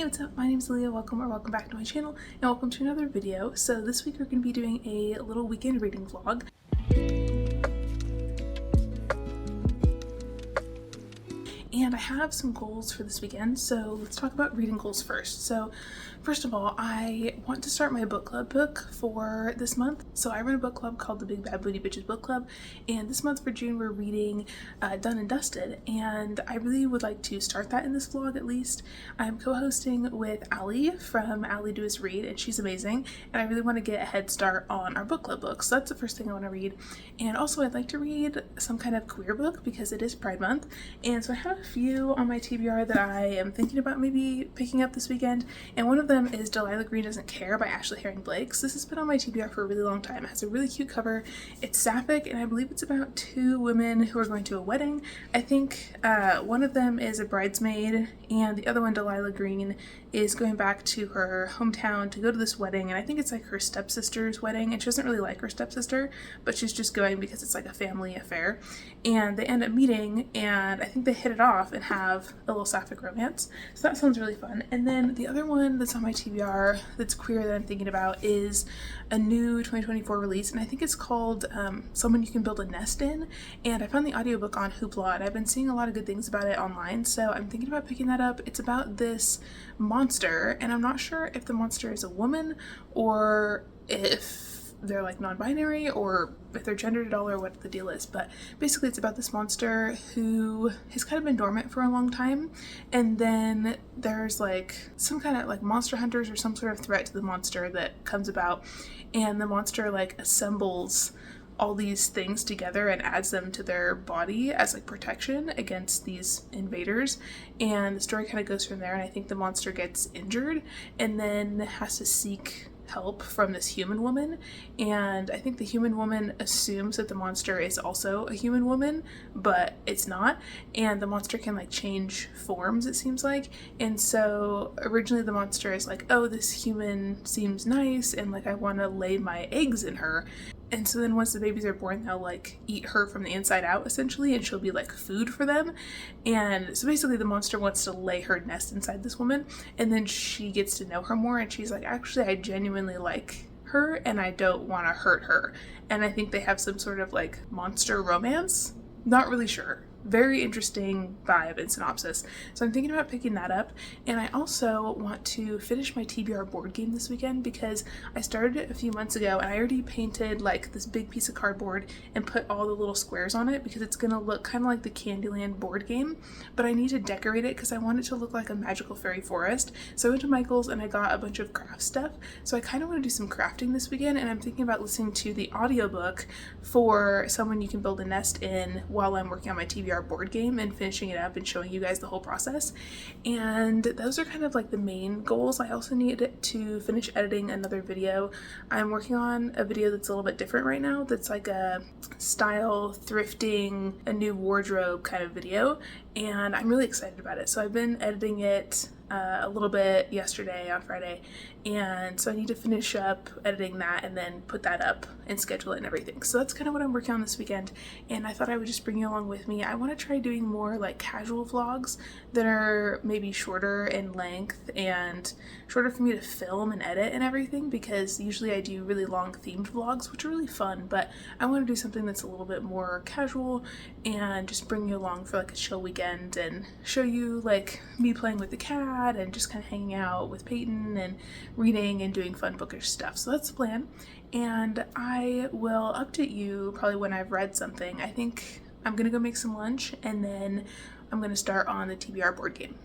Hey, what's up? My name is Alea. Welcome back to my channel, and welcome to another video. So this week we're going to be doing a little weekend reading vlog. And I have some goals for this weekend, so let's talk about reading goals first. So first of all, I want to start my book club book for this month. So I run a book club called the Big Bad Booty Bitches Book Club, and this month for June we're reading Done and Dusted, and I really would like to start that in this vlog at least. I'm co-hosting with Allie from Allie Do Us Read, and she's amazing, and I really want to get a head start on our book club books. So that's the first thing I want to read. And also I'd like to read some kind of queer book because it is Pride Month, and so I have a few on my TBR that I am thinking about maybe picking up this weekend, and one of them is Delilah Green Doesn't Care by Ashley Herring Blake. So this has been on my TBR for a really long time. It has a really cute cover. It's sapphic, and I believe it's about two women who are going to a wedding. I think one of them is a bridesmaid, and the other one, Delilah Green, is going back to her hometown to go to this wedding, and I think it's like her stepsister's wedding, and she doesn't really like her stepsister, but she's just going because it's like a family affair, and they end up meeting, and I think they hit it off and have a little sapphic romance. So that sounds really fun. And then the other one that's on my TBR that's queer that I'm thinking about is a new 2024 release, and I think it's called Someone You Can Build a Nest In, and I found the audiobook on Hoopla, and I've been seeing a lot of good things about it online, so I'm thinking about picking that up. It's about this monster, and I'm not sure if the monster is a woman or if they're like non-binary or if they're gendered at all or what the deal is, but basically it's about this monster who has kind of been dormant for a long time, and then there's like some kind of like monster hunters or some sort of threat to the monster that comes about, and the monster like assembles all these things together and adds them to their body as like protection against these invaders, and the story kind of goes from there. And I think the monster gets injured and then has to seek help from this human woman, and I think the human woman assumes that the monster is also a human woman, but it's not, and the monster can like change forms, it seems like. And so originally the monster is like, oh, this human seems nice and like I want to lay my eggs in her. And so then once the babies are born, they'll like eat her from the inside out essentially, and she'll be like food for them. And so basically the monster wants to lay her nest inside this woman, and then she gets to know her more, and she's like, actually I genuinely like her and I don't want to hurt her. And I think they have some sort of like monster romance. Not really sure. Very interesting vibe and synopsis. So I'm thinking about picking that up, and I also want to finish my TBR board game this weekend because I started it a few months ago and I already painted like this big piece of cardboard and put all the little squares on it because it's gonna look kind of like the Candyland board game, but I need to decorate it because I want it to look like a magical fairy forest. So I went to Michael's and I got a bunch of craft stuff, so I kind of want to do some crafting this weekend, and I'm thinking about listening to the audiobook for Someone You Can Build a Nest In while I'm working on my TBR board game and finishing it up and showing you guys the whole process. And those are kind of like the main goals. I also need to finish editing another video. I'm working on a video that's a little bit different right now, that's like a style thrifting, a new wardrobe kind of video, and I'm really excited about it. So I've been editing it a little bit yesterday on Friday, and so I need to finish up editing that and then put that up and schedule it and everything. So that's kind of what I'm working on this weekend, and I thought I would just bring you along with me. I want to try doing more like casual vlogs that are maybe shorter in length and shorter for me to film and edit and everything, because usually I do really long themed vlogs which are really fun, but I want to do something that's a little bit more casual and just bring you along for like a chill weekend and show you like me playing with the cat and just kind of hanging out with Peyton and reading and doing fun bookish stuff. So that's the plan, and I will update you probably when I've read something. I think I'm gonna go make some lunch and then I'm gonna start on the TBR board game.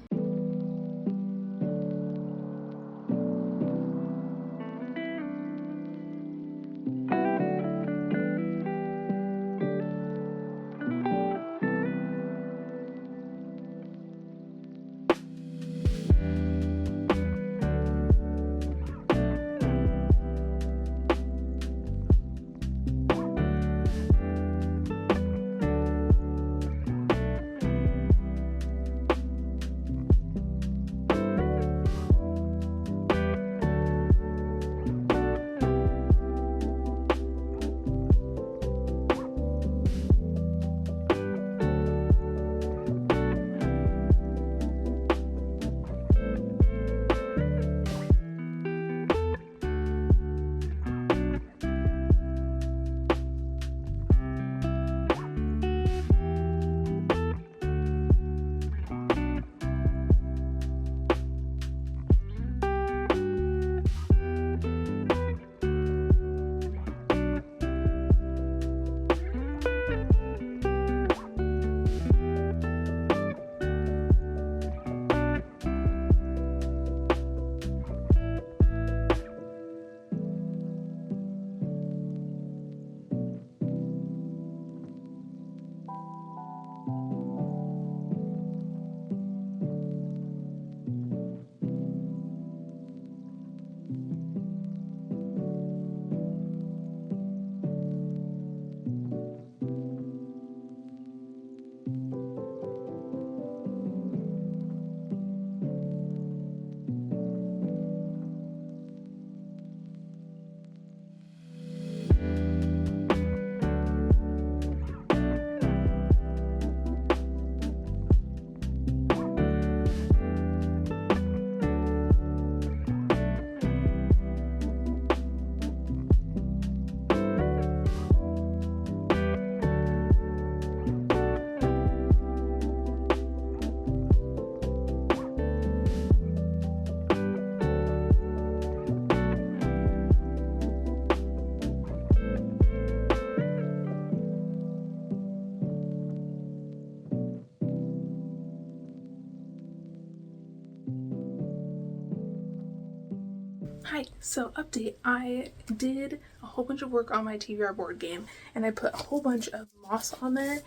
Hi, so update, I did a whole bunch of work on my TBR board game and I put a whole bunch of moss on there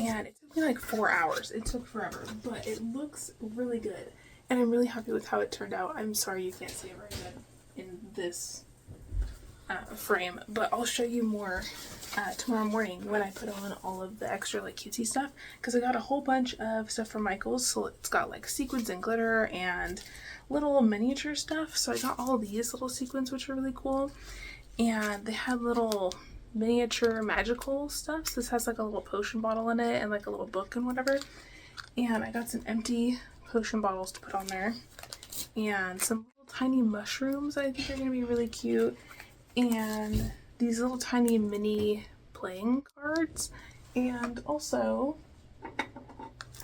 and it took me like 4 hours. It took forever, but it looks really good and I'm really happy with how it turned out. I'm sorry you can't see it very good in this frame, but I'll show you more tomorrow morning when I put on all of the extra like cutesy stuff, because I got a whole bunch of stuff from Michael's. So it's got like sequins and glitter and little miniature stuff. So I got all these little sequins, which are really cool, and they had little miniature magical stuff. So this has like a little potion bottle in it and like a little book and whatever, and I got some empty potion bottles to put on there and some little tiny mushrooms I think are going to be really cute, and these little tiny mini playing cards, and also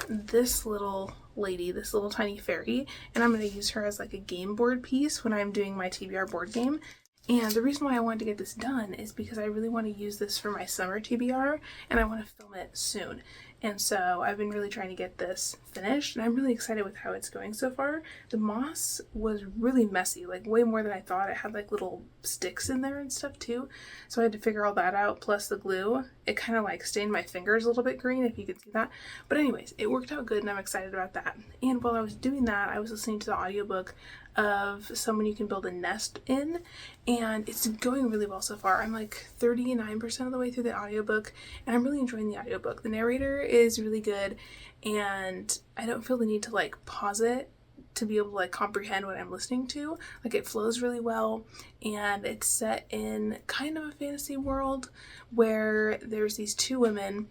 this little lady, this little tiny fairy, and I'm going to use her as like a game board piece when I'm doing my TBR board game. And the reason why I wanted to get this done is because I really want to use this for my summer TBR and I want to film it soon. And so I've been really trying to get this finished and I'm really excited with how it's going so far. The moss was really messy, like way more than I thought. It had like little sticks in there and stuff too. So I had to figure all that out, plus the glue. It kind of like stained my fingers a little bit green, if you could see that. But anyways, it worked out good and I'm excited about that. And while I was doing that, I was listening to the audiobook of Someone You Can Build a Nest In, and it's going really well so far. I'm like 39% of the way through the audiobook and I'm really enjoying the audiobook. The narrator is really good and I don't feel the need to like pause it to be able to like comprehend what I'm listening to. Like it flows really well and it's set in kind of a fantasy world where there's these two women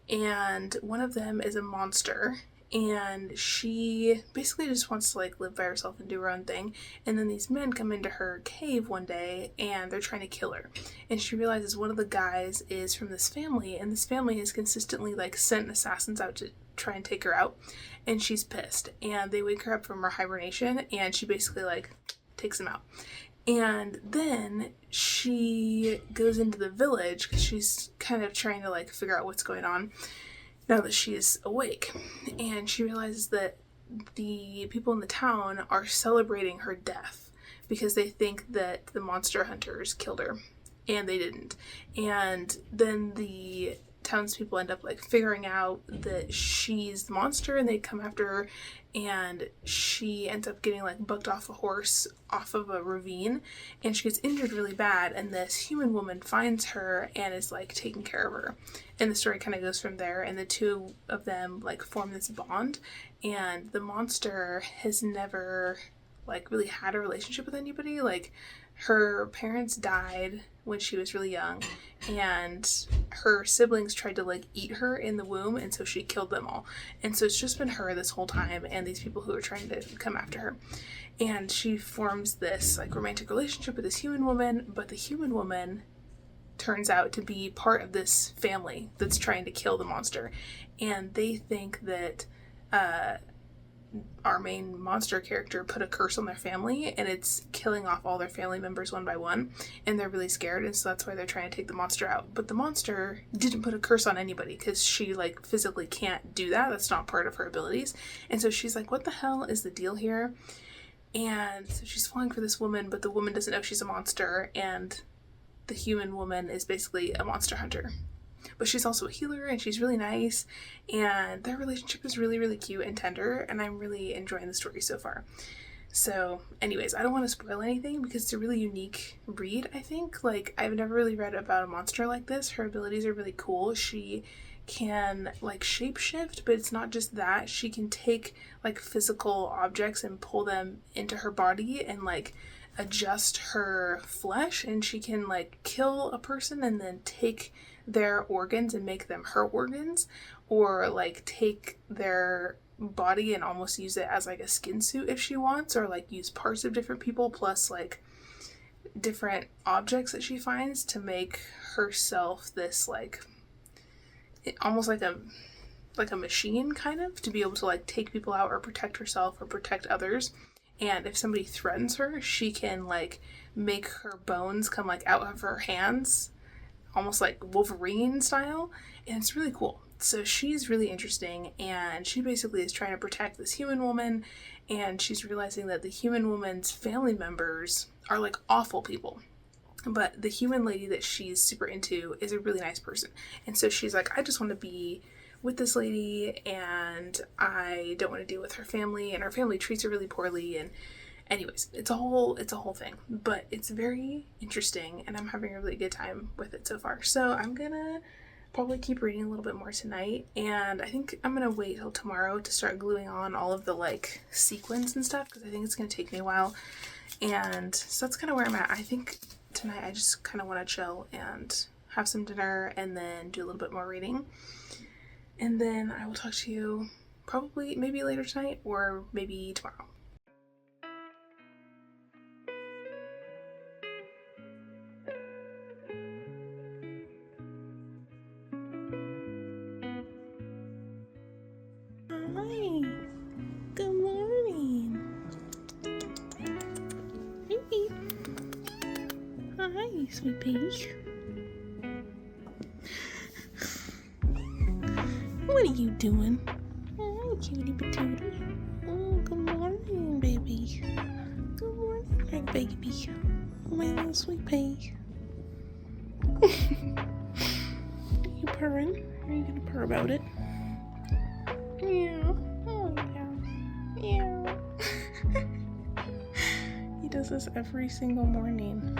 and one of them is a monster and she basically just wants to like live by herself and do her own thing, and then these men come into her cave one day and they're trying to kill her, and she realizes one of the guys is from this family and this family has consistently like sent assassins out to try and take her out, and she's pissed and they wake her up from her hibernation and she basically like takes them out. And then she goes into the village because she's kind of trying to like figure out what's going on now that she is awake, and she realizes that the people in the town are celebrating her death because they think that the monster hunters killed her and they didn't. And then the townspeople end up like figuring out that she's the monster and they come after her, and she ends up getting like bucked off a horse off of a ravine and she gets injured really bad, and this human woman finds her and is like taking care of her, and the story kind of goes from there, and the two of them like form this bond, and the monster has never like really had a relationship with anybody. Like her parents died when she was really young and her siblings tried to like eat her in the womb, and so she killed them all, and so it's just been her this whole time and these people who are trying to come after her, and she forms this like romantic relationship with this human woman, but the human woman turns out to be part of this family that's trying to kill the monster, and they think that our main monster character put a curse on their family and it's killing off all their family members one by one, and they're really scared, and so that's why they're trying to take the monster out. But the monster didn't put a curse on anybody because she like physically can't do that. That's not part of her abilities. And so she's like, what the hell is the deal here? And so she's falling for this woman, but the woman doesn't know she's a monster, and the human woman is basically a monster hunter. But she's also a healer and she's really nice, and their relationship is really, really cute and tender, and I'm really enjoying the story so far. So anyways, I don't want to spoil anything because it's a really unique read, I think. Like, I've never really read about a monster like this. Her abilities are really cool. She can like shapeshift, but it's not just that. She can take like physical objects and pull them into her body and like adjust her flesh, and she can like kill a person and then take their organs and make them her organs, or like take their body and almost use it as like a skin suit if she wants, or like use parts of different people plus like different objects that she finds to make herself this like almost like a machine, kind of, to be able to like take people out or protect herself or protect others. And if somebody threatens her, she can like make her bones come like out of her hands, almost like Wolverine style, and it's really cool. So she's really interesting, and she basically is trying to protect this human woman, and she's realizing that the human woman's family members are like awful people. But the human lady that she's super into is a really nice person. And so she's like, I just want to be with this lady, and I don't want to deal with her family, and her family treats her really poorly. And anyways, it's a whole thing. But it's very interesting, and I'm having a really good time with it so far. So I'm gonna probably keep reading a little bit more tonight, and I think I'm gonna wait till tomorrow to start gluing on all of the like sequins and stuff, because I think it's gonna take me a while. And so that's kind of where I'm at. I think tonight I just kind of want to chill and have some dinner and then do a little bit more reading. And then I will talk to you probably maybe later tonight or maybe tomorrow. Hi. Good morning. Hey. Hi, sweet pea. What are you doing? Oh, cutie patootie. Oh, good morning, baby. Good morning, my baby. My little sweet pea. Are you purring? Are you gonna purr about it? Yeah. Oh, yeah. Yeah. He does this every single morning.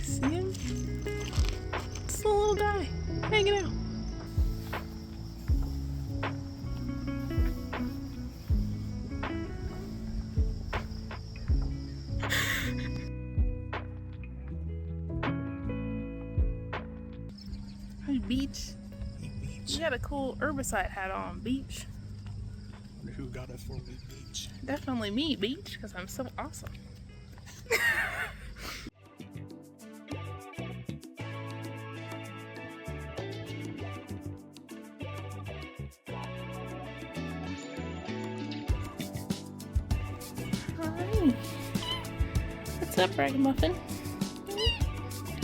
See him? It's the little guy hanging out. Hey, Beach. Hey, Beach. You got a cool herbicide hat on, Beach. Wonder who got it for me, Beach. Definitely me, Beach, because I'm so awesome. Hi. What's up, Ragamuffin?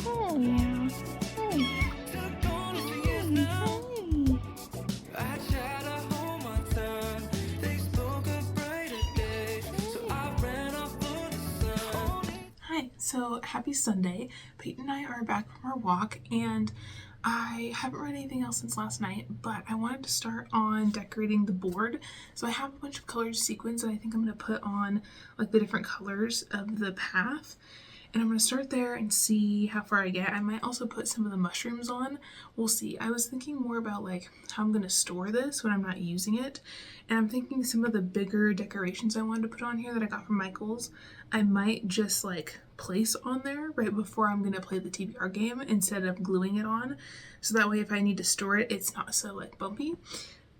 Oh, yeah. Oh, yeah. Hi, so happy Sunday. Peyton and I are back from our walk, and I haven't read anything else since last night, but I wanted to start on decorating the board. So I have a bunch of colored sequins that I think I'm going to put on like the different colors of the path. And I'm going to start there and see how far I get. I might also put some of the mushrooms on. We'll see. I was thinking more about like how I'm going to store this when I'm not using it. And I'm thinking some of the bigger decorations I wanted to put on here that I got from Michael's, I might just like place on there right before I'm going to play the TBR game instead of gluing it on. So that way if I need to store it, it's not so like bumpy.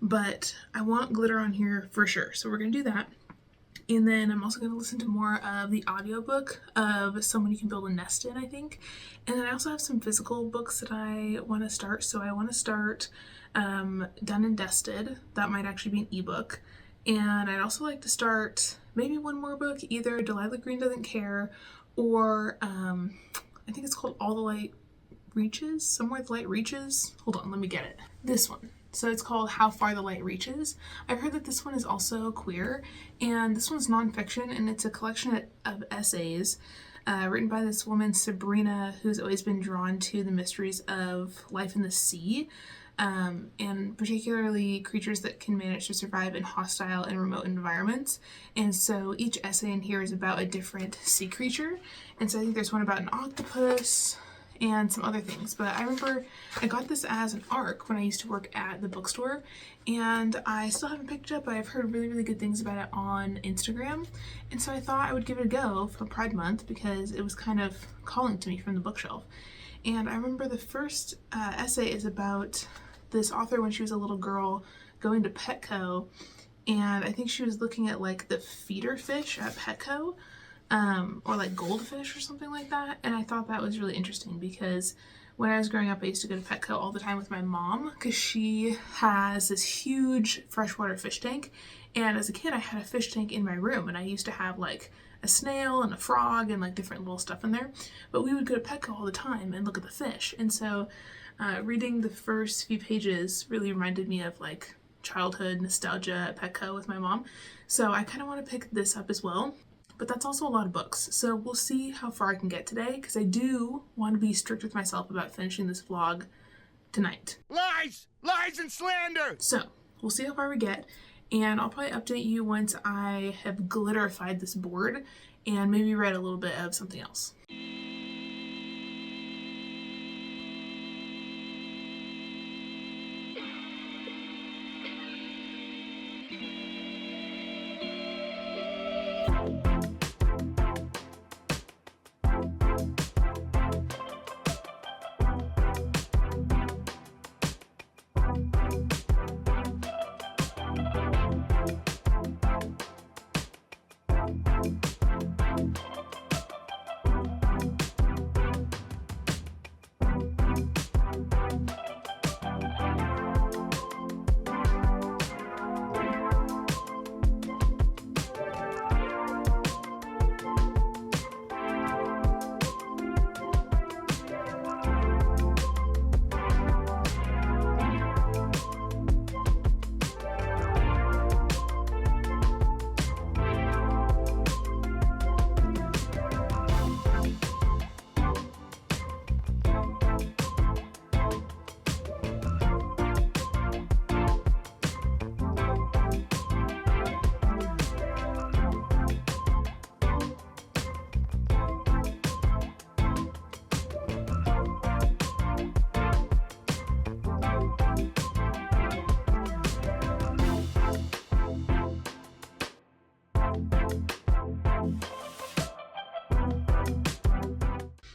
But I want glitter on here for sure. So we're going to do that. And then I'm also going to listen to more of the audiobook of Someone You Can Build a Nest In, I think. And then I also have some physical books that I want to start. So I want to start Done and Dusted. That might actually be an ebook. And I'd also like to start maybe one more book, either Delilah Green Doesn't Care, or I think it's called All the Light Reaches, Somewhere the Light Reaches. Hold on, let me get it. This one. So it's called How Far the Light Reaches. I've heard that this one is also queer, and this one's nonfiction, and it's a collection of essays written by this woman, Sabrina, who's always been drawn to the mysteries of life in the sea. and particularly creatures that can manage to survive in hostile and remote environments. And so each essay in here is about a different sea creature. And so I think there's one about an octopus and some other things. But I remember I got this as an ARC when I used to work at the bookstore, and I still haven't picked it up, but I've heard really, really good things about it on Instagram. And so I thought I would give it a go for Pride Month because it was kind of calling to me from the bookshelf. And I remember the first essay is about this author when she was a little girl going to Petco, and I think she was looking at like the feeder fish at Petco, or like goldfish or something like that. And I thought that was really interesting because when I was growing up, I used to go to Petco all the time with my mom because she has this huge freshwater fish tank. And as a kid, I had a fish tank in my room, and I used to have like a snail and a frog and like different little stuff in there. But we would go to Petco all the time and look at the fish. And so reading the first few pages really reminded me of like childhood nostalgia at Petco with my mom. So I kind of want to pick this up as well. But that's also a lot of books. So we'll see how far I can get today, because I do want to be strict with myself about finishing this vlog tonight. Lies! Lies and slander! So we'll see how far we get. And I'll probably update you once I have glitterified this board and maybe read a little bit of something else.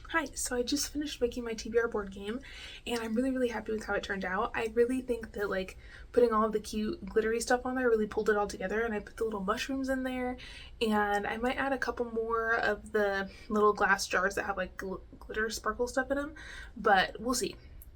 Hi, so I just finished making my TBR board game, and I'm really, really happy with how it turned out. I really think that like putting all of the cute glittery stuff on there really pulled it all together, and I put the little mushrooms in there, and I might add a couple more of the little glass jars that have like glitter sparkle stuff in them, but we'll see.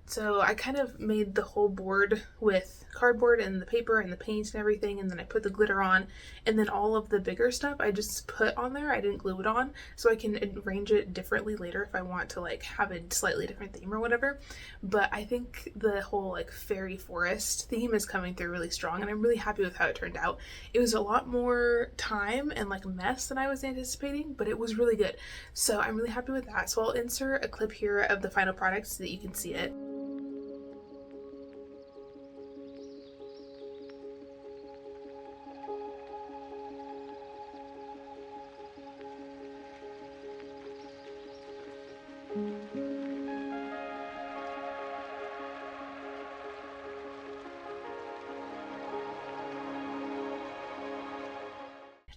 So I kind of made the whole board with cardboard and the paper and the paint and everything, and then I put the glitter on, and then all of the bigger stuff I just put on there. I didn't glue it on, so I can arrange it differently later if I want to like have a slightly different theme or whatever. But I think the whole like fairy forest theme is coming through really strong, and I'm really happy with how it turned out. It was a lot more time and like mess than I was anticipating, but it was really good. So I'm really happy with that. So I'll insert a clip here of the final product so that you can see it.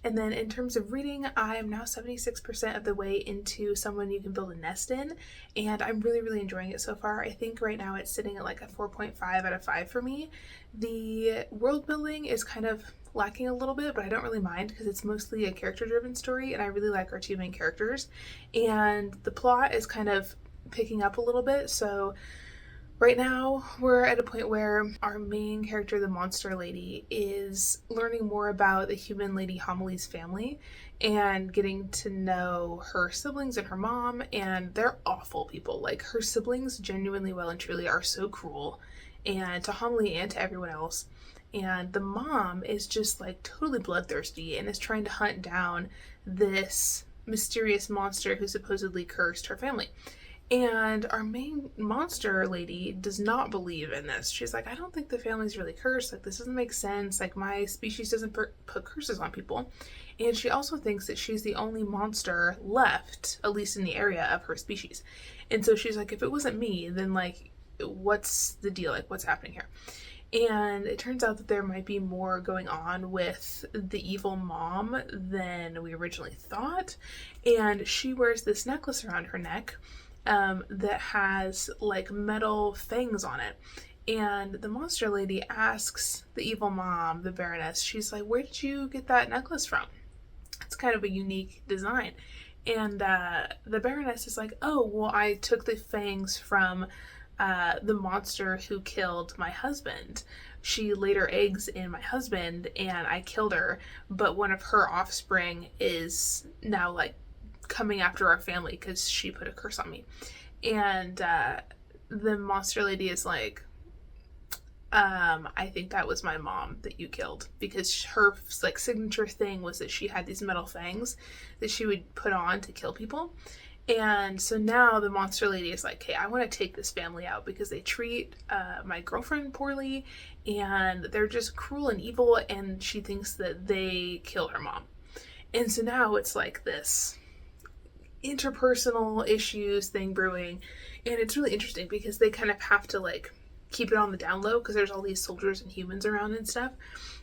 And then in terms of reading, I am now 76% of the way into Someone You Can Build a Nest In, and I'm really, really enjoying it so far. I think right now it's sitting at like a 4.5 out of 5 for me. The world building is kind of lacking a little bit, but I don't really mind because it's mostly a character-driven story, and I really like our two main characters. And the plot is kind of picking up a little bit, so right now, we're at a point where our main character, the monster lady, is learning more about the human lady Homili's family and getting to know her siblings and her mom, and they're awful people. Like, her siblings genuinely, well and truly, are so cruel, and to Homily and to everyone else. And the mom is just like totally bloodthirsty and is trying to hunt down this mysterious monster who supposedly cursed her family. And our main monster lady does not believe in this. She's like, I don't think the family's really cursed. Like, this doesn't make sense. Like, my species doesn't put curses on people. And she also thinks that she's the only monster left, at least in the area of her species. And so she's like, if it wasn't me, then, like, what's the deal? Like, what's happening here? And it turns out that there might be more going on with the evil mom than we originally thought. And she wears this necklace around her neck that has like metal fangs on it. And the monster lady asks the evil mom, the Baroness, she's like, where did you get that necklace from? It's kind of a unique design. And the Baroness is like, oh, well, I took the fangs from the monster who killed my husband. She laid her eggs in my husband and I killed her, but one of her offspring is now like coming after our family because she put a curse on me. And the monster lady is like, I think that was my mom that you killed, because her like signature thing was that she had these metal fangs that she would put on to kill people. And so now the monster lady is like, hey, I want to take this family out because they treat my girlfriend poorly and they're just cruel and evil, and she thinks that they killed her mom. And so now it's like this interpersonal issues thing brewing, and it's really interesting because they kind of have to like keep it on the down low because there's all these soldiers and humans around and stuff.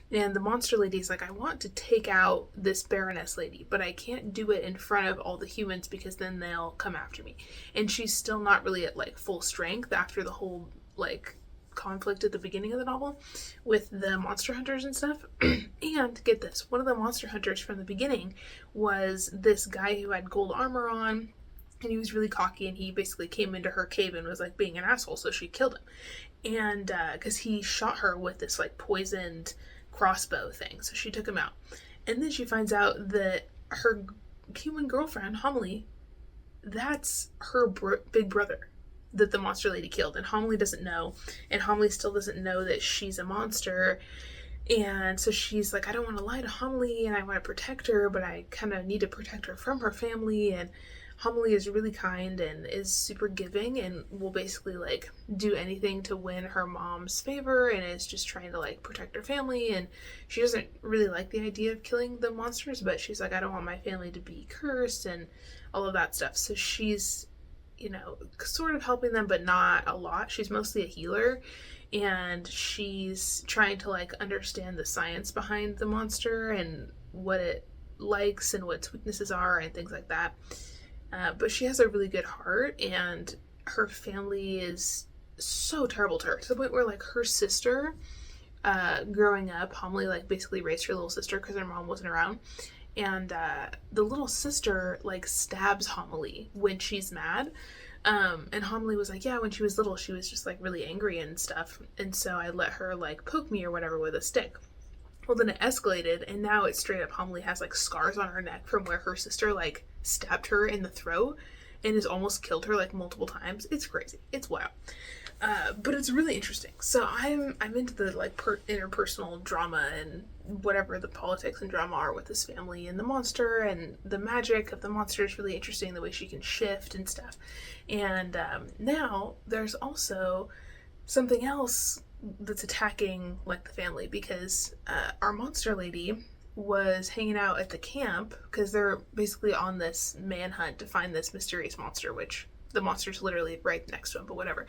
And the monster lady's like, I want to take out this Baroness lady, but I can't do it in front of all the humans because then they'll come after me. And she's still not really at like full strength after the whole like conflict at the beginning of the novel with the monster hunters and stuff. And get this, one of the monster hunters from the beginning was this guy who had gold armor on, and he was really cocky, and he basically came into her cave and was like being an asshole, so she killed him. And because he shot her with this like poisoned crossbow thing, so she took him out. And then she finds out that her human girlfriend Homily, that's her big brother that the monster lady killed, and Homily doesn't know, and Homily still doesn't know that she's a monster. And so she's like, I don't want to lie to Homily, and I want to protect her, but I kind of need to protect her from her family. And Homily is really kind and is super giving and will basically like do anything to win her mom's favor, and is just trying to like protect her family. And she doesn't really like the idea of killing the monsters, but she's like, I don't want my family to be cursed and all of that stuff. So she's, you know, sort of helping them, but not a lot. She's mostly a healer, and she's trying to like understand the science behind the monster and what it likes and what its weaknesses are and things like that. But she has a really good heart, and her family is so terrible to her, to the point where like her sister, growing up, Homily like basically raised her little sister because her mom wasn't around, and the little sister like stabs Homily when she's mad. And Homily was like, yeah, when she was little she was just like really angry and stuff, and so I let her like poke me or whatever with a stick. Well, then it escalated, and now it's straight up Homily has like scars on her neck from where her sister like stabbed her in the throat and has almost killed her like multiple times. It's crazy. It's wild. But it's really interesting. So I'm into the like interpersonal drama and whatever the politics and drama are with this family, and the monster and the magic of the monster is really interesting, the way she can shift and stuff. And now there's also something else that's attacking like the family, because our monster lady was hanging out at the camp because they're basically on this manhunt to find this mysterious monster, which the monster's literally right next to him, but whatever.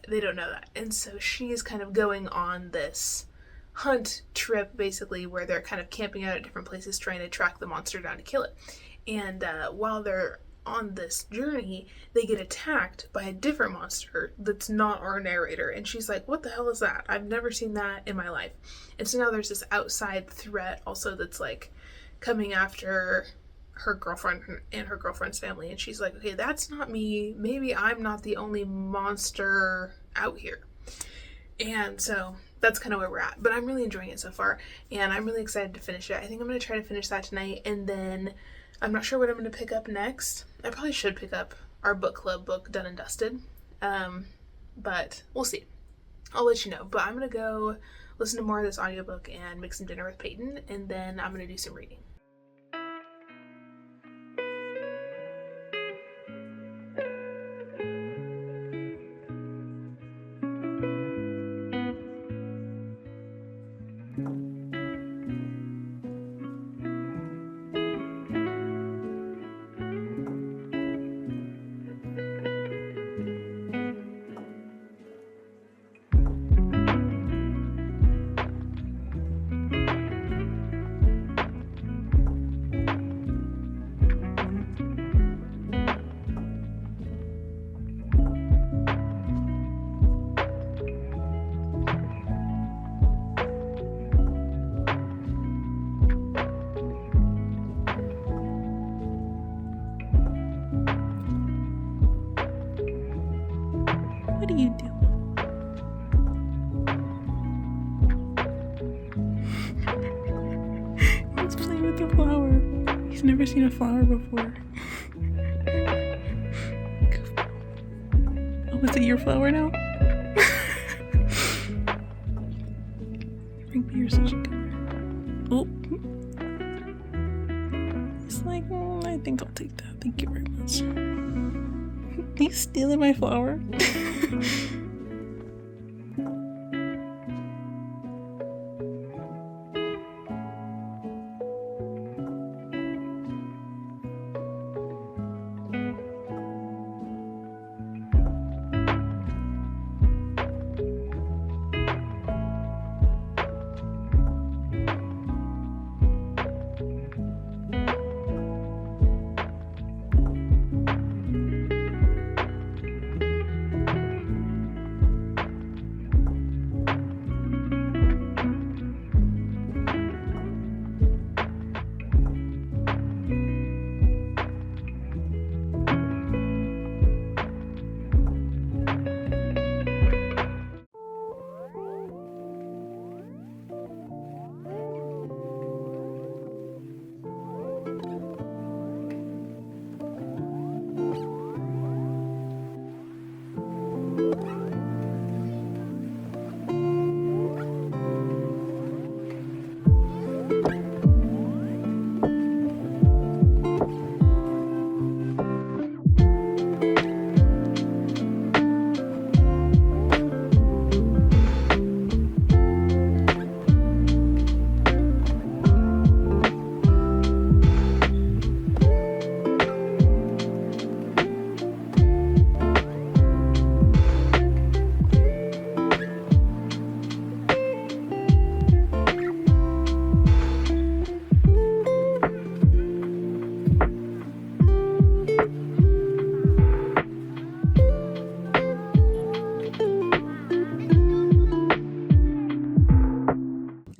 They don't know that. And so she's kind of going on this hunt trip basically, where they're kind of camping out at different places trying to track the monster down to kill it. And while they're on this journey, they get attacked by a different monster that's not our narrator, and she's like, what the hell is that? I've never seen that in my life. And so now there's this outside threat also that's like coming after her girlfriend and her girlfriend's family, and she's like, okay, that's not me, maybe I'm not the only monster out here. And so that's kind of where we're at, but I'm really enjoying it so far, and I'm really excited to finish it. I think I'm going to try to finish that tonight, and then I'm not sure what I'm going to pick up next. I probably should pick up our book club book, Done and Dusted. But we'll see. I'll let you know. But I'm going to go listen to more of this audiobook and make some dinner with Peyton, and then I'm going to do some reading. like a flower. He's never seen a flower before. Oh, is it your flower now? Frank, you're such a good man. Oh. He's like, I think I'll take that. Thank you very much. He's stealing my flower.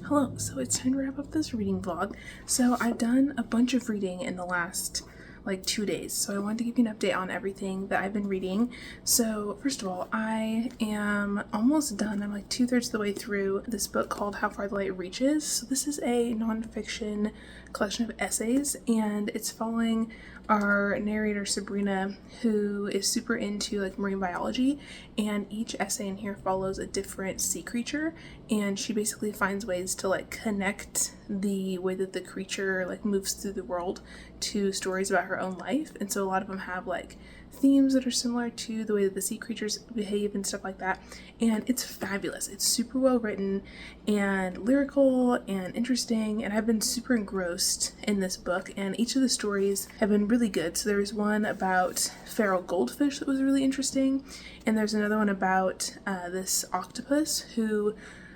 Hello, so it's time to wrap up this reading vlog. So I've done a bunch of reading in the last like 2 days, so I wanted to give you an update on everything that I've been reading. So first of all, I am almost done. I'm like 2/3 of the way through this book called How Far the Light Reaches. So this is a nonfiction collection of essays, and it's following our narrator Sabrina, who is super into like marine biology, and each essay in here follows a different sea creature, and she basically finds ways to like connect the way that the creature like moves through the world to stories about her own life. And so a lot of them have like themes that are similar to the way that the sea creatures behave and stuff like that, and it's fabulous. It's super well written and lyrical and interesting, and I've been super engrossed in this book, and each of the stories have been really good. So there's one about feral goldfish that was really interesting, and there's another one about this octopus who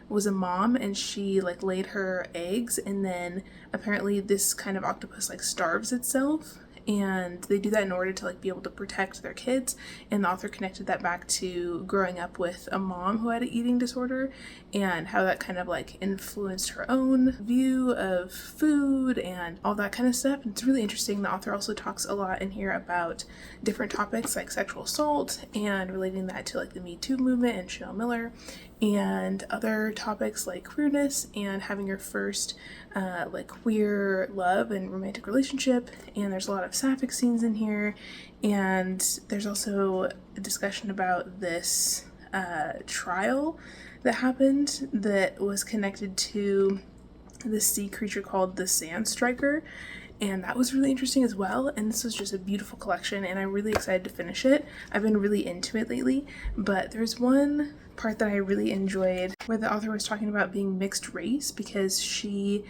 was a mom, and she like laid her eggs, and then apparently this kind of octopus like starves itself, and they do that in order to like be able to protect their kids. And the author connected that back to growing up with a mom who had an eating disorder, and how that kind of like influenced her own view of food and all that kind of stuff. And it's really interesting. The author also talks a lot in here about different topics like sexual assault and relating that to like the Me Too movement and Chanel Miller, and other topics like queerness and having your first like queer love and romantic relationship. And there's a lot of sapphic scenes in here, and there's also a discussion about this trial that happened that was connected to this sea creature called the sand striker, and that was really interesting as well. And this was just a beautiful collection, and I'm really excited to finish it. I've been really into it lately, but there's one part that I really enjoyed where the author was talking about being mixed race, because she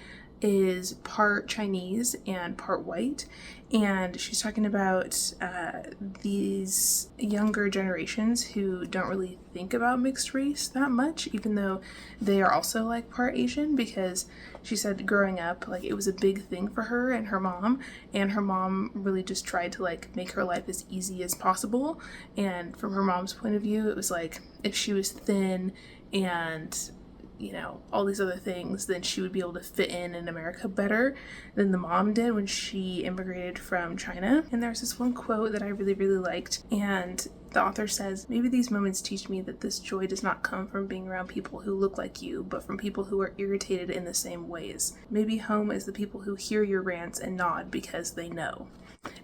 is part Chinese and part white, and she's talking about these younger generations who don't really think about mixed race that much, even though they are also like part Asian, because she said growing up like it was a big thing for her and her mom really just tried to like make her life as easy as possible. And from her mom's point of view, it was like if she was thin and all these other things, then she would be able to fit in America better than the mom did when she immigrated from China. And there's this one quote that I really, really liked, and the author says, "Maybe these moments teach me that this joy does not come from being around people who look like you, but from people who are irritated in the same ways. Maybe home is the people who hear your rants and nod because they know."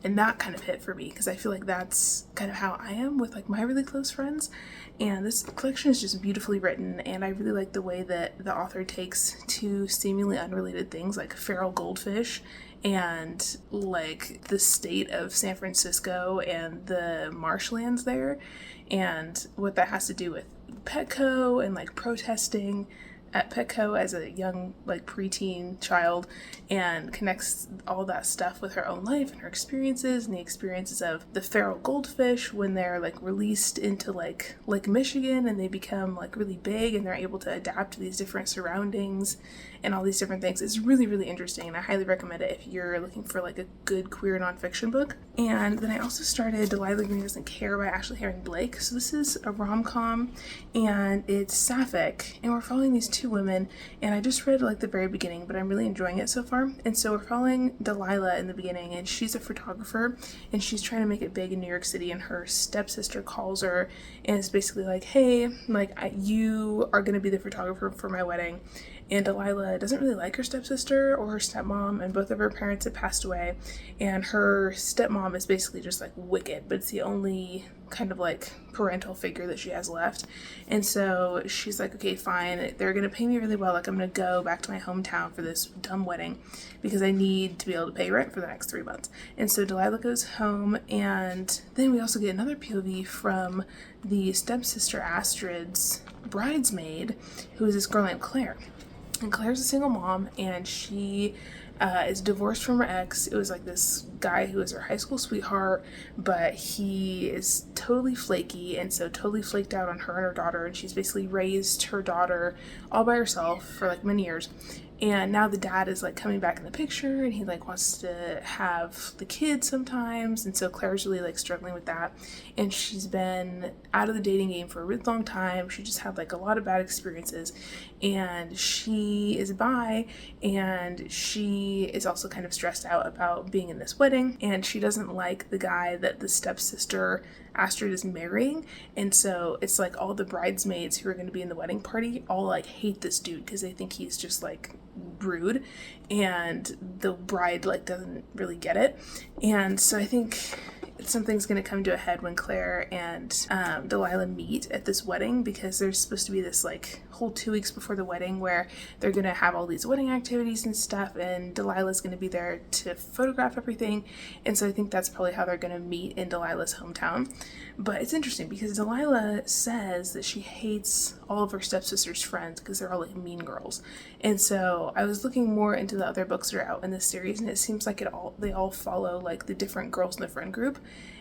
And that kind of hit for me, because I feel like that's kind of how I am with like my really close friends. And this collection is just beautifully written, and I really like the way that the author takes two seemingly unrelated things like feral goldfish and like the state of San Francisco and the marshlands there, and what that has to do with Petco and like protesting at Petco as a young like preteen child, and connects all that stuff with her own life and her experiences and the experiences of the feral goldfish when they're like released into like Lake Michigan and they become like really big and they're able to adapt to these different surroundings and all these different things. It's really, really interesting, and I highly recommend it if you're looking for like a good queer nonfiction book. And then I also started Delilah Green Doesn't Care by Ashley Herring Blake. So this is a rom-com, and it's sapphic, and we're following these two women, and I just read like the very beginning, but I'm really enjoying it so far. And so we're following Delilah in the beginning, and she's a photographer, and she's trying to make it big in New York City, and her stepsister calls her and is basically like, "Hey, like you are going to be the photographer for my wedding." And Delilah doesn't really like her stepsister or her stepmom, and both of her parents have passed away, and her stepmom is basically just like wicked, but it's the only kind of like parental figure that she has left. And so she's like, "Okay, fine, they're gonna pay me really well, like I'm gonna go back to my hometown for this dumb wedding because I need to be able to pay rent for the next 3 months." And so Delilah goes home, and then we also get another POV from the stepsister Astrid's bridesmaid, who is this girl named Claire. And Claire's a single mom, and she is divorced from her ex. It was like this guy who was her high school sweetheart, but he is totally flaky, and so totally flaked out on her and her daughter, and she's basically raised her daughter all by herself for like many years. And now the dad is like coming back in the picture, and he like wants to have the kids sometimes, and so Claire's really like struggling with that. And she's been out of the dating game for a really long time. She just had like a lot of bad experiences, and she is bi, and she is also kind of stressed out about being in this wedding, and she doesn't like the guy that the stepsister Astrid is marrying. And so it's like all the bridesmaids who are going to be in the wedding party all like hate this dude because they think he's just like rude, and the bride like doesn't really get it. And so I think something's going to come to a head when Claire and Delilah meet at this wedding, because there's supposed to be this like whole 2 weeks before the wedding where they're going to have all these wedding activities and stuff, and Delilah's going to be there to photograph everything. And so I think that's probably how they're going to meet in Delilah's hometown. But it's interesting because Delilah says that she hates all of her stepsister's friends because they're all like mean girls. And so I was looking more into the other books that are out in this series, and it seems like they all follow like the different girls in the friend group.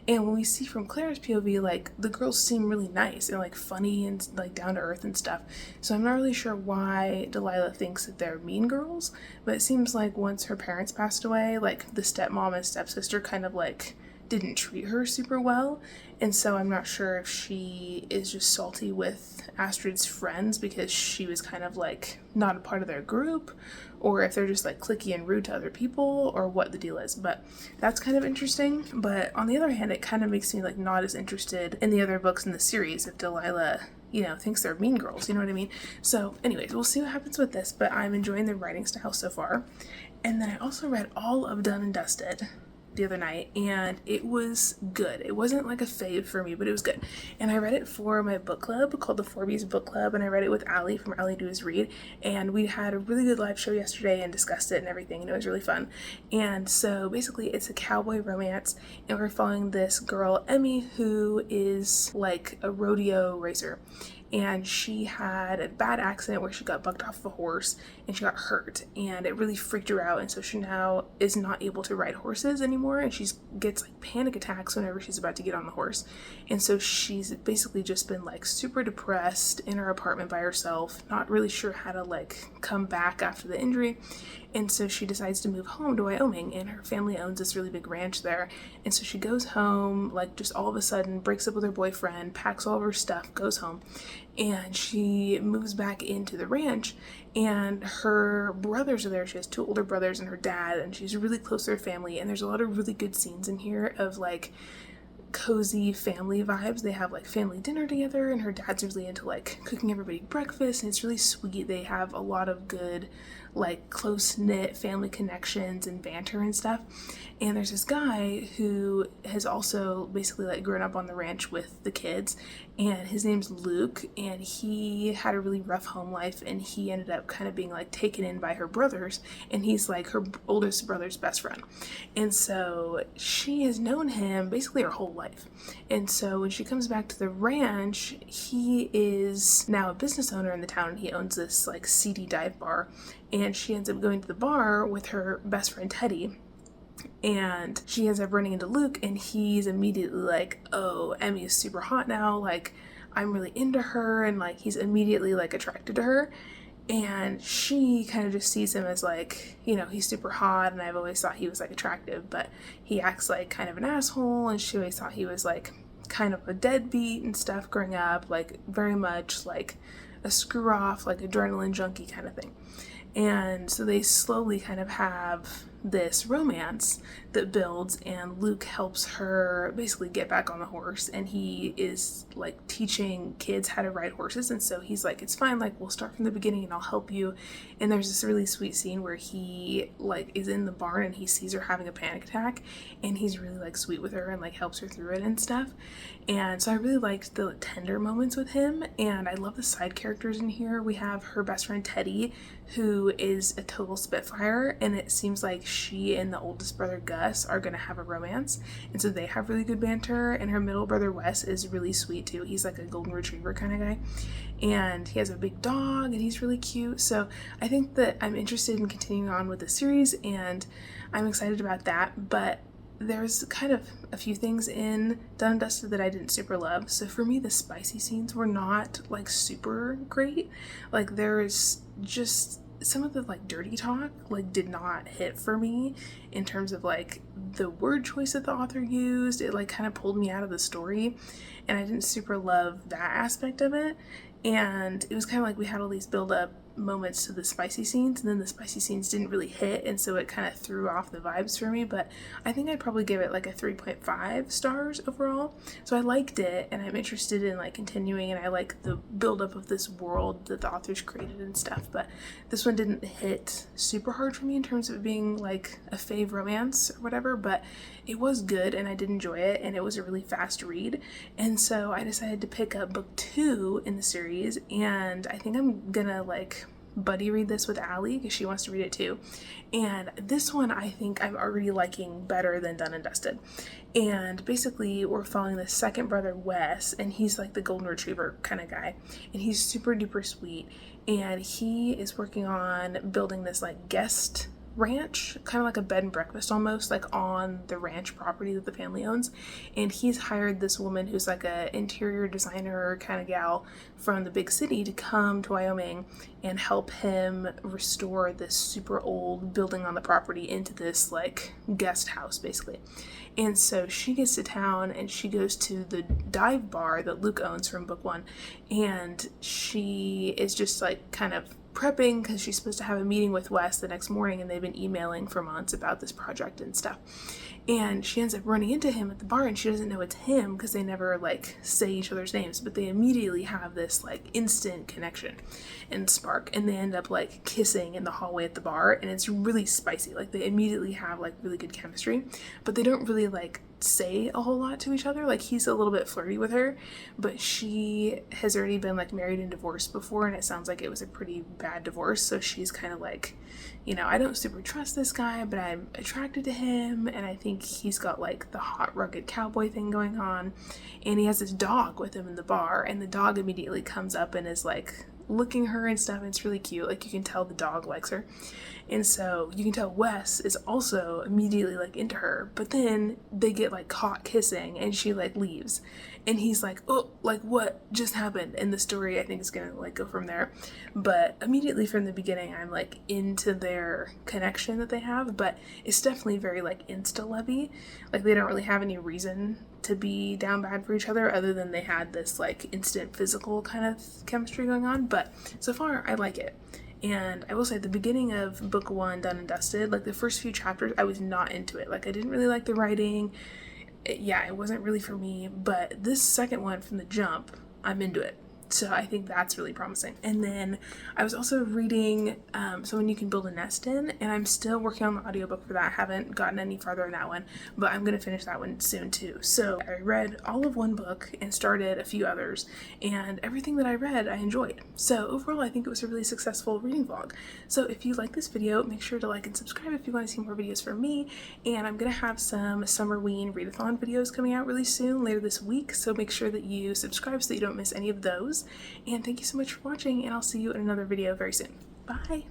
And when we see from Claire's POV, like the girls seem really nice and like funny and like down to earth and stuff. So I'm not really sure why Delilah thinks that they're mean girls, but it seems like once her parents passed away, like the stepmom and stepsister kind of like didn't treat her super well. And so I'm not sure if she is just salty with Astrid's friends because she was kind of like not a part of their group, or if they're just like cliquey and rude to other people, or what the deal is. But that's kind of interesting. But on the other hand, it kind of makes me like not as interested in the other books in the series if Delilah, thinks they're mean girls, you know what I mean? So anyways, we'll see what happens with this, but I'm enjoying the writing style so far. And then I also read all of Done and Dusted the other night, and it was good. It wasn't like a fave for me, but it was good. And I read it for my book club called the 4Bs Book Club, and I read it with Allie from Allie Do's Read, and we had a really good live show yesterday and discussed it and everything, and it was really fun. And so basically it's a cowboy romance, and we're following this girl Emmy who is like a rodeo racer, and she had a bad accident where she got bucked off of a horse and she got hurt, and it really freaked her out, and so she now is not able to ride horses anymore, and she gets like panic attacks whenever she's about to get on the horse. And so she's basically just been like super depressed in her apartment by herself, not really sure how to like come back after the injury. And so she decides to move home to Wyoming, and her family owns this really big ranch there. And so she goes home, like just all of a sudden, breaks up with her boyfriend, packs all of her stuff, goes home, and she moves back into the ranch, and her brothers are there. She has 2 older brothers and her dad, and she's really close to her family. And there's a lot of really good scenes in here of like cozy family vibes. They have like family dinner together, and her dad's really into like cooking everybody breakfast, and it's really sweet. They have a lot of good like close-knit family connections and banter and stuff. And there's this guy who has also basically like grown up on the ranch with the kids, and his name's Luke, and he had a really rough home life, and he ended up kind of being like taken in by her brothers, and he's like her oldest brother's best friend. And so she has known him basically her whole life. And so when she comes back to the ranch, he is now a business owner in the town, and he owns this like seedy dive bar, and she ends up going to the bar with her best friend Teddy. And she ends up running into Luke, and he's immediately like, oh, Emmy is super hot now, like I'm really into her, and like he's immediately like attracted to her. And she kind of just sees him as like, you know, he's super hot, and I've always thought he was like attractive, but he acts like kind of an asshole, and she always thought he was like kind of a deadbeat and stuff growing up, like very much like a screw off, like adrenaline junkie kind of thing. And so they slowly kind of have this romance that builds, and Luke helps her basically get back on the horse, and he is like teaching kids how to ride horses. And so he's like, it's fine, like we'll start from the beginning and I'll help you. And there's this really sweet scene where he like is in the barn, and he sees her having a panic attack, and he's really like sweet with her and like helps her through it and stuff. And so I really liked the tender moments with him, and I love the side characters in here. We have her best friend Teddy, who is a total spitfire, and it seems like she and the oldest brother Gus are gonna have a romance, and so they have really good banter. And her middle brother Wes is really sweet too. He's like a golden retriever kind of guy, and he has a big dog, and he's really cute. So I think that I'm interested in continuing on with the series, and I'm excited about that. But there's kind of a few things in Done and Dusted that I didn't super love. So for me, the spicy scenes were not like super great. Like there's just some of the like dirty talk like did not hit for me in terms of like the word choice that the author used. It like kind of pulled me out of the story, and I didn't super love that aspect of it. And it was kind of like we had all these build up moments to the spicy scenes, and then the spicy scenes didn't really hit, and so it kind of threw off the vibes for me. But I think I'd probably give it like a 3.5 stars overall. So I liked it, and I'm interested in like continuing, and I like the build up of this world that the authors created and stuff. But this one didn't hit super hard for me in terms of it being like a fave romance or whatever, but it was good, and I did enjoy it, and it was a really fast read. And so I decided to pick up book 2 in the series, and I think I'm gonna like buddy read this with Allie because she wants to read it too. And this one I think I'm already liking better than Done and Dusted. And basically we're following the second brother Wes, and he's like the golden retriever kind of guy, and he's super duper sweet, and he is working on building this like guest ranch, kind of like a bed and breakfast almost, like on the ranch property that the family owns. And he's hired this woman who's like a interior designer kind of gal from the big city to come to Wyoming and help him restore this super old building on the property into this like guest house basically. And so she gets to town, and she goes to the dive bar that Luke owns from book 1, and she is just like kind of prepping because she's supposed to have a meeting with Wes the next morning, and they've been emailing for months about this project and stuff. And she ends up running into him at the bar, and she doesn't know it's him because they never like say each other's names, but they immediately have this like instant connection and spark, and they end up like kissing in the hallway at the bar, and it's really spicy. Like they immediately have like really good chemistry, but they don't really like say a whole lot to each other. Like he's a little bit flirty with her, but she has already been like married and divorced before, and it sounds like it was a pretty bad divorce. So she's kind of like, you know, I don't super trust this guy, but I'm attracted to him, and I think he's got like the hot rugged cowboy thing going on. And he has this dog with him in the bar, and the dog immediately comes up and is like licking her and stuff, and it's really cute. Like you can tell the dog likes her. And so you can tell Wes is also immediately like into her, but then they get like caught kissing and she like leaves. And he's like, oh, like what just happened? And the story I think is gonna like go from there. But immediately from the beginning, I'm like into their connection that they have, but it's definitely very like insta-lovey. Like they don't really have any reason to be down bad for each other other than they had this like instant physical kind of chemistry going on. But so far I like it. And I will say the beginning of book 1, Done and Dusted, like the first few chapters, I was not into it. Like I didn't really like the writing. It wasn't really for me. But this second one from the jump, I'm into it. So I think that's really promising. And then I was also reading Someone You Can Build a Nest In, and I'm still working on the audiobook for that. I haven't gotten any farther in that one, but I'm going to finish that one soon too. So I read all of one book and started a few others, and everything that I read I enjoyed. So overall I think it was a really successful reading vlog. So if you like this video, make sure to like and subscribe if you want to see more videos from me. And I'm going to have some Summerween readathon videos coming out really soon later this week, so make sure that you subscribe so that you don't miss any of those. And thank you so much for watching, and I'll see you in another video very soon. Bye!